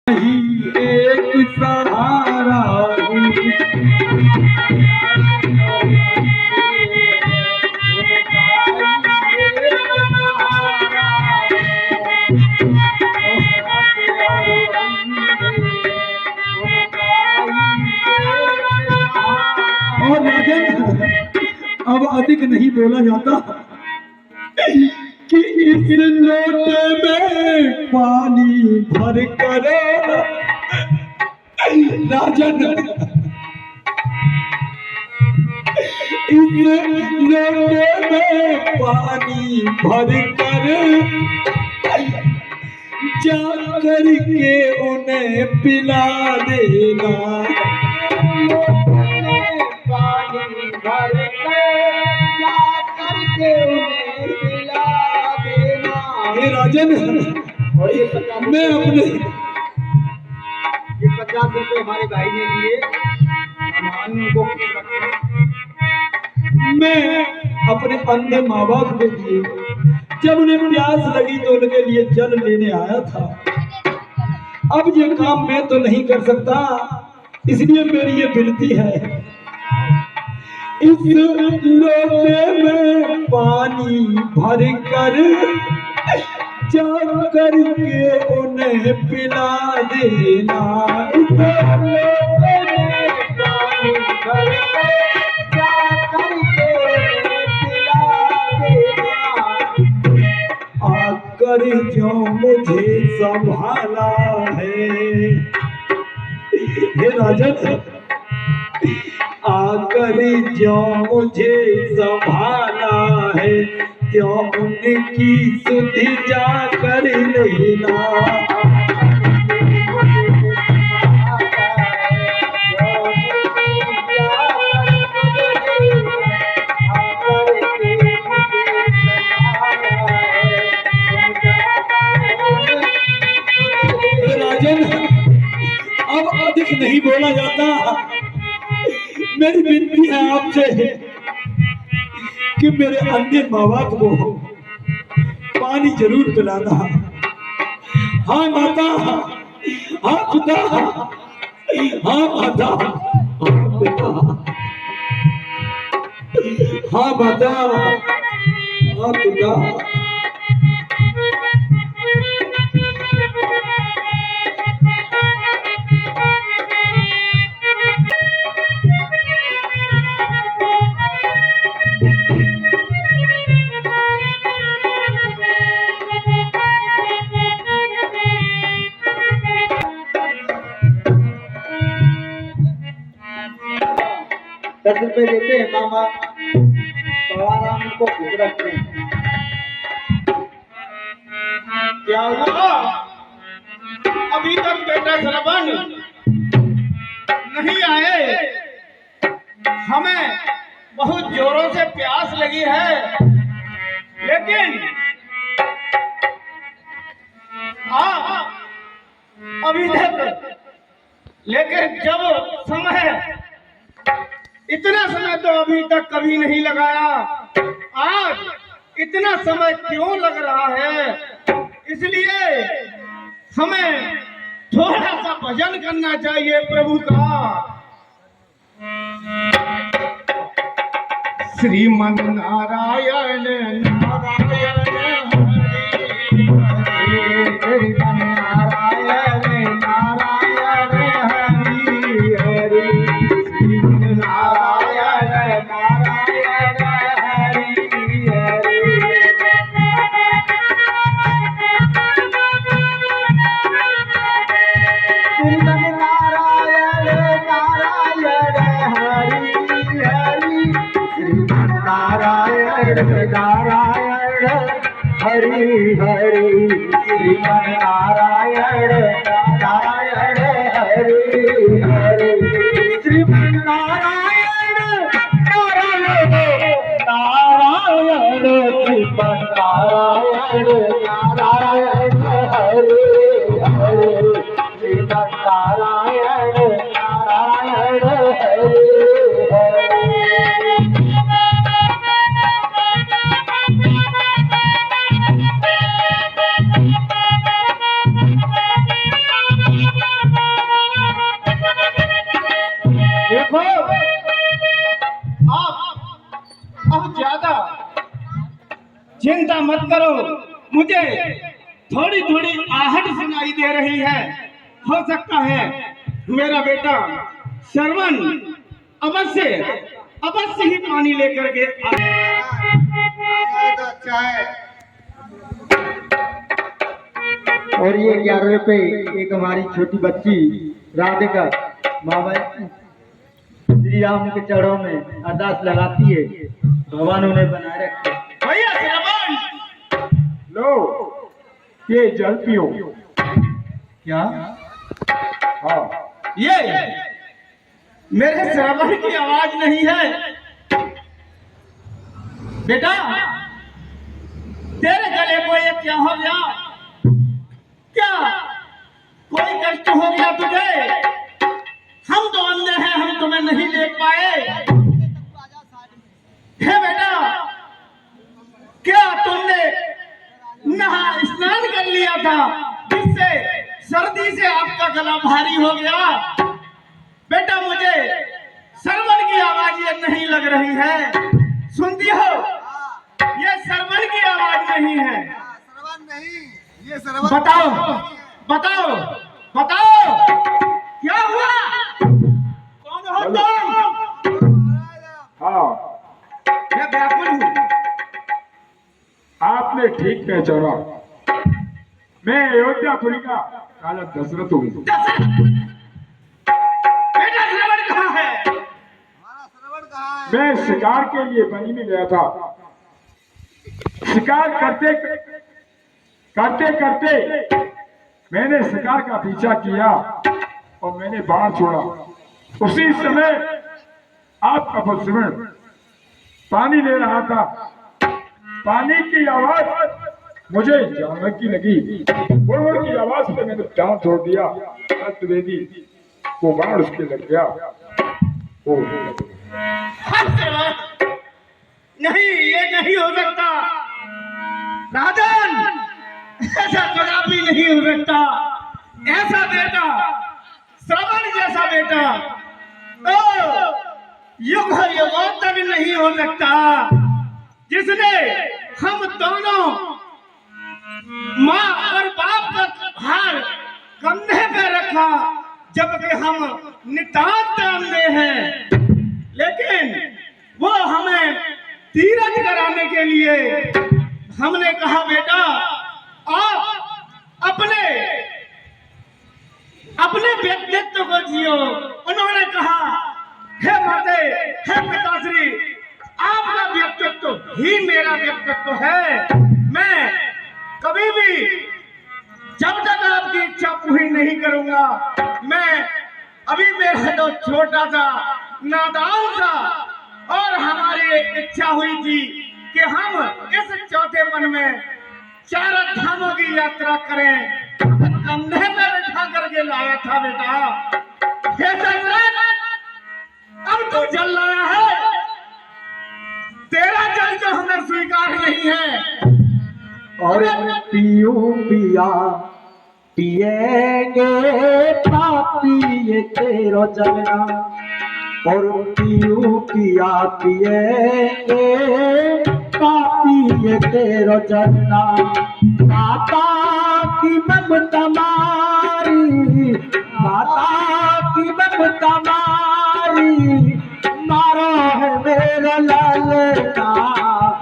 ही एक सहारा और राजन अब अधिक नहीं बोला जाता कि इस लोटे में पानी भर कर राजन इस लोटे में पानी भर कर जा करके उन्हें पिला देना। पानी भर कर जा करके उन्हें पिला देना। हे राजन मैं अपने ये 50 रुपए हमारे भाई ने दिए, मैं अपने अंधे माँ बाप को दिए। जब उन्हें प्यास लगी तो उनके लिए जल लेने आया था। अब ये काम मैं तो नहीं कर सकता, इसलिए मेरी ये विनती है इस लोटे में पानी भर कर जा करके उन्हें पिला देना। इस लोटे में पानी भर कर जा करके उन्हें पिला देना। आकर जो मुझे संभाला है हे राजन आकर जो मुझे संभाला है क्यों उनकी सुधि जा कर लेना। राजन अब अधिक नहीं बोला जाता, मेरी विनती है आपसे कि मेरे अंधे माँ बाप को पानी जरूर पिलाना। हाँ माता, हाँ पिता, हाँ माता, हाँ पिता, हाँ माता, हाँ पिता। दस रुपए देते हैं मामा, आराम को खुश रखते हैं। क्या हुआ? अभी तक बेटा श्रवण नहीं आए। हमें बहुत जोरों से प्यास लगी है, लेकिन अभी तक लेकिन जब समय इतना समय तो अभी तक कभी नहीं लगाया, आज इतना समय क्यों लग रहा है? इसलिए हमें थोड़ा सा भजन करना चाहिए प्रभु का। श्रीमन नारायण नारायण हरि नारायण नारायण हरि हरि नारायण नारायण हरि हरि। नारायण हरि हरि श्रीमन नारायण नारायण हरि हरि श्रीमन नारायण नारायण नारायण श्रीमन नारायण नारायण हरि हरि श्रीमन नारायण नारायण हरि हरि। चिंता मत करो, मुझे थोड़ी थोड़ी आहट सुनाई दे रही है। हो सकता है मेरा बेटा श्रवण अवश्य अवश्य ही पानी लेकर के तो अच्छा है। और ये 11 पे एक हमारी छोटी बच्ची राधिका बाबा श्री राम के चरणों में अरदास लगाती है, भगवान उन्हें बनाए रखे। भैया श्रवण, लो ये जल पियो। क्या? हाँ, ये मेरे श्रवण की आवाज नहीं है बेटा। तेरे गले को ये क्या हो गया? क्या कोई कष्ट हो गया तुझे? हम तो अंधे हैं, हम तुम्हें नहीं देख पाए। हे बेटा, क्या तुमने नहा स्नान कर लिया था जिससे सर्दी से आपका गला भारी हो गया? बेटा मुझे श्रवण की आवाज ये नहीं लग रही है। सुनती हो, ये श्रवण की आवाज नहीं है। श्रवण नहीं, ये श्रवण। बताओ बताओ बताओ, क्या हुआ? कौन हो तुम? हाँ, मैं व्याकुल हूँ। आपने ठीक पहचाना। मैं अयोध्यापुरी का काला दशरथ हूँ। बेटा श्रवण कहाँ है? हमारा श्रवण कहाँ है? मैं शिकार के लिए बनी में गया था। शिकार करते करते करते मैंने शिकार का पीछा किया और मैंने बाण छोड़ा। उसी समय आपका पुष्पण पानी ले रहा था। पानी की आवाज मुझे जानवर की लगी। बुड़बुड़ की आवाज पे मैंने डांस छोड़ दिया। वेदी वो बाण उसके लग गया। ओ नहीं, ये नहीं हो सकता राजन, ऐसा कदापि नहीं हो सकता। ऐसा बेटा, श्रवण जैसा बेटा ओ युग युगों तक नहीं हो सकता, जिसने हम दोनों माँ और बाप का भार कंधे पे रखा, जबकि हम नितांत अंधे हैं। लेकिन वो हमें तीरथ कराने के लिए हमने कहा बेटा आप अपने अपने व्यक्तित्व को जियो। उन्होंने कहा हे माते, हे पिताश्री, आपका व्यक्तित्व ही मेरा व्यक्तित्व है। मैं कभी भी जब तक आपकी इच्छा पूरी नहीं करूंगा, मैं अभी मेरा तो छोटा सा नादान सा, और हमारी इच्छा हुई थी कि हम इस चौथेपन में 4 धामों की यात्रा करें। कंधे पे बैठा करके लाया था बेटा। हे दशरथ, अब तू जल रहा है, तेरा जल तो हमें स्वीकार नहीं है। और पियो पिया पिएंगे पापी ये तेरो जलना। और पियो पिया पिएंगे पापी ये तेरो जलना। माता की ममता मारी, माता की ममता मारी, मारो है मेरा लालना।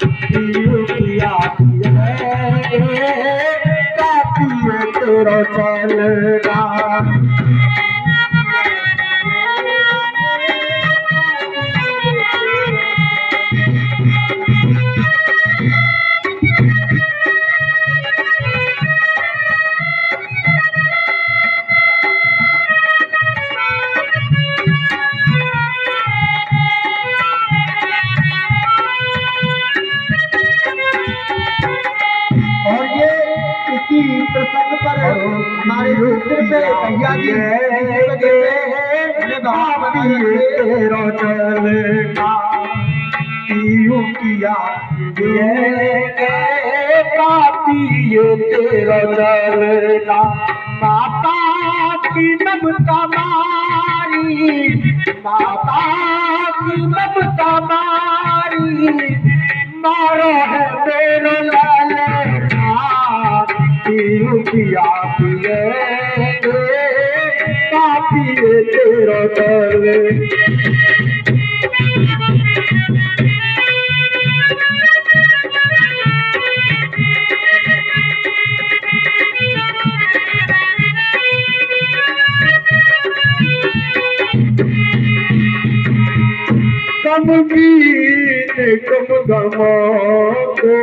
पियो पिया पिएंगे पापी ये तेरो जलना। और ये इसी प्रसंग पर हमारे दूसरे पे भैया जी तेरो चलना। पियो पिया पापी ये तेरो चलना। माता की ममता मारी, माता की ममता मारी, मारो है मेरा गमगीन गमगमा को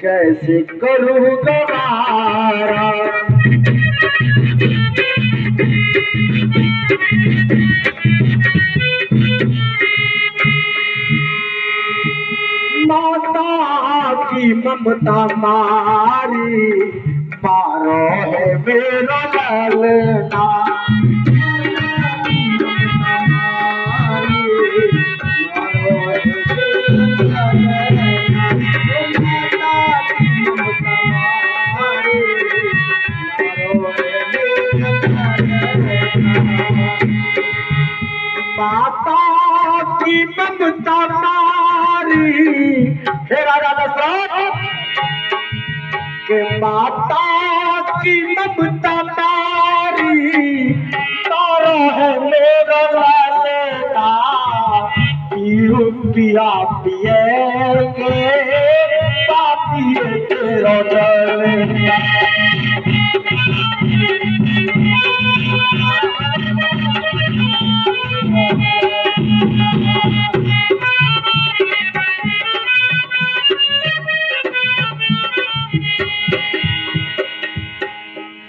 कैसे करूँ गवारा। माता की ममता मारी मारो है मेरा ललना। माता की ममता मारी हे राजा दशरथ के माता की ममता मारी तारा है मेरा लालना। पीऊ पिया पिएंगे पापिए तेरा जलना।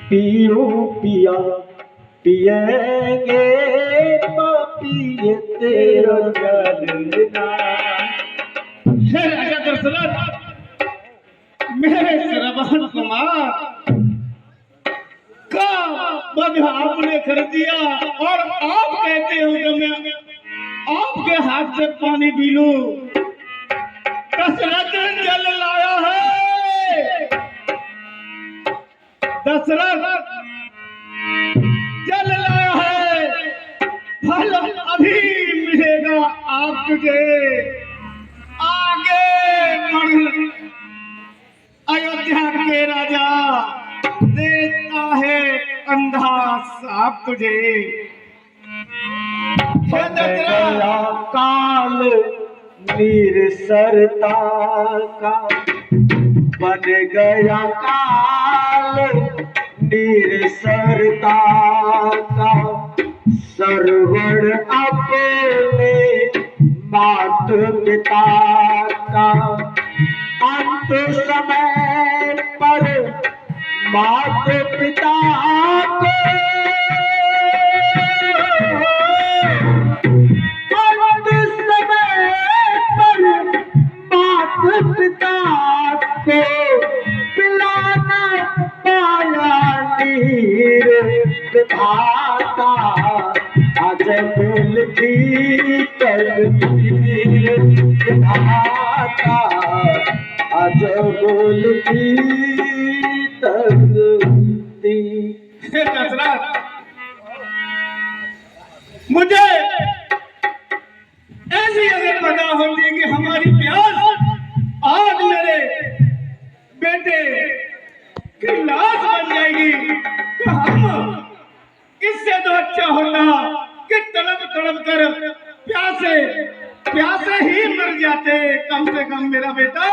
पीऊ पिया पिएंगे पापिए तेरा जलना। हे राजा दशरथ, मेरे श्रवण कुमार का वध आपने कर दिया और आप कहते हो कि मैं आपके हाथ से पानी पी लूं। दशरथ जल लाया है, दशरथ जल लाया है, फल अभी मिलेगा आप तुझे। आगे बढ़ अयोध्या के राजा, देता है अंधा साप तुझे। बन गया काल नीर सरता का, बन गया काल नीर सरता का। सरवण अपने मात पिता का, अंत समय पर मात पिता को अंत समय पर मात पिता को पिलाना पाया नीर विधाता। अजमल की तकदीर विधाता, अजमल की तकदीर। हे दशरथ, मुझे ऐसी अगर पता होती कि हमारी प्यास आज मेरे बेटे की लाश बन जाएगी तो हम इससे तो अच्छा होता कि तड़प तड़प कर प्यासे प्यासे ही मर जाते। कम से कम मेरा बेटा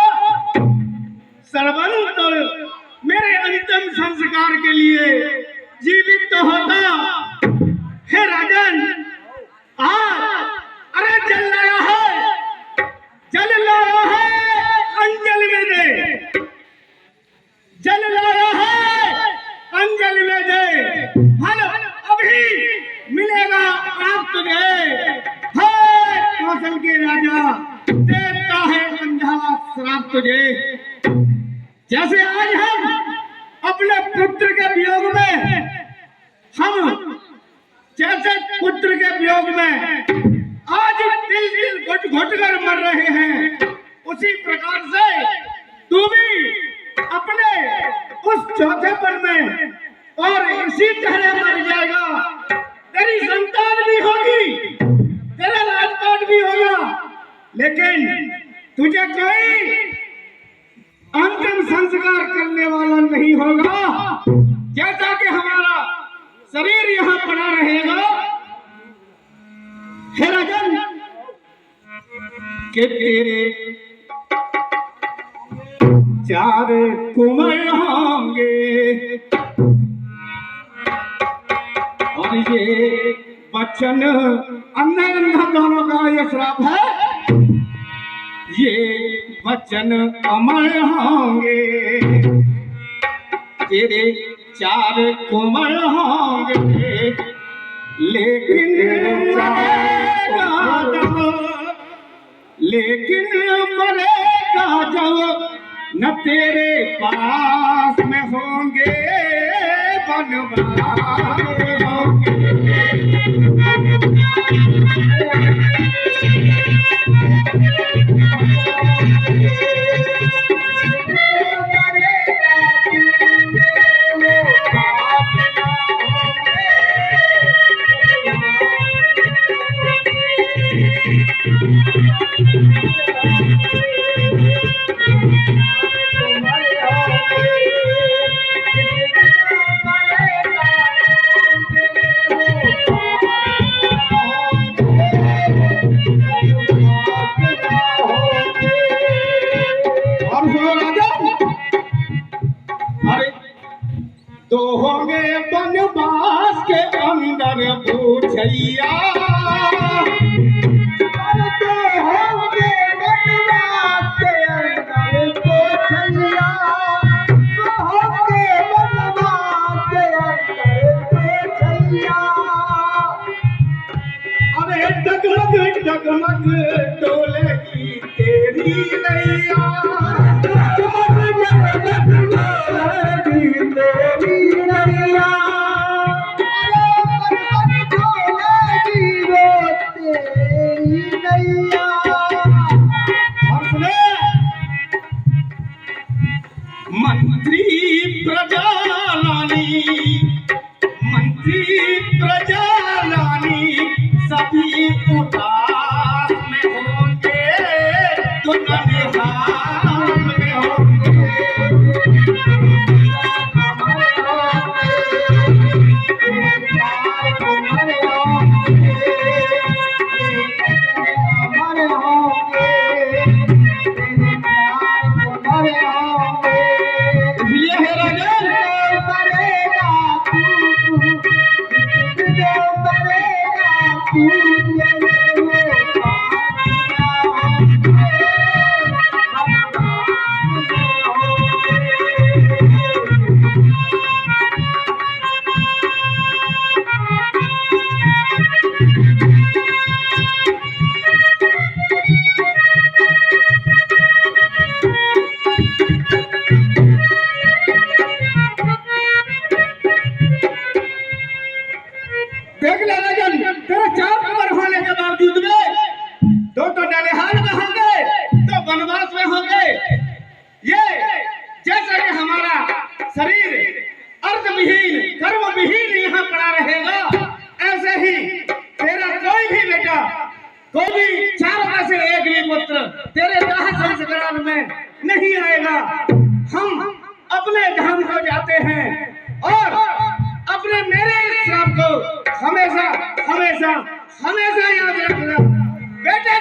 श्रवण तो मेरे अंतिम संस्कार के लिए जीवित तो होता। हे राजन, अरे जल लाया है, जल लाया है, अंजलि में दे, जल लाया है, अंजलि में दे, फल अभी मिलेगा आप तुझे। कौशल के राजा, देता है अंधा श्राप तुझे। जैसे आज हम अपने पुत्र के वियोग में, हम जैसे पुत्र के वियोग में आज दिल दिल घुट घुट कर मर रहे हैं, उसी प्रकार से तू भी अपने उस चौथेपन में और इसी तरह मर जाएगा। तेरी संतान भी होगी, तेरा राजपाट भी होगा, लेकिन तुझे कोई अंतिम संस्कार करने वाला नहीं होगा। जैसा कि हमारा शरीर यहाँ पड़ा रहेगा, हे राजन, कि तेरे चार कुमार होंगे और ये बच्चन अन्ना अन्ना दोनों का ये श्राप है। ये बच्चन अमर होंगे, तेरे चार कोमल होंगे, लेकिन मरेगा जब न तेरे पास में होंगे बनवास होंगे। तो होंगे बनवास के अंदर पूछैया, तो होंगे बनवास के अंदर पूछैया, तो होंगे बनवास के अंदर पूछैया। अरे डगमग डगमग डोलेगी तेरी नैया, मंत्री प्रजा लानी सभी उदास में होंगे, तो ननिहाल में होंगे। इसलिए है राजन, देख ले राजन, तेरे चार कमर होने के बावजूद में तो ननिहाल में होंगे, तो वनवास में होंगे। ये जैसा कि हमारा शरीर अर्धविहीन कर्मविहीन यहाँ पड़ा रहेगा, ऐसे ही तेरा कोई भी बेटा, कोई भी चारों में से एक भी पुत्र तेरे दाह संस्करण में नहीं आएगा। हम अपने धाम को जाते हैं और अपने मेरे श्राप को हमेशा हमेशा हमेशा याद रखना बेटे।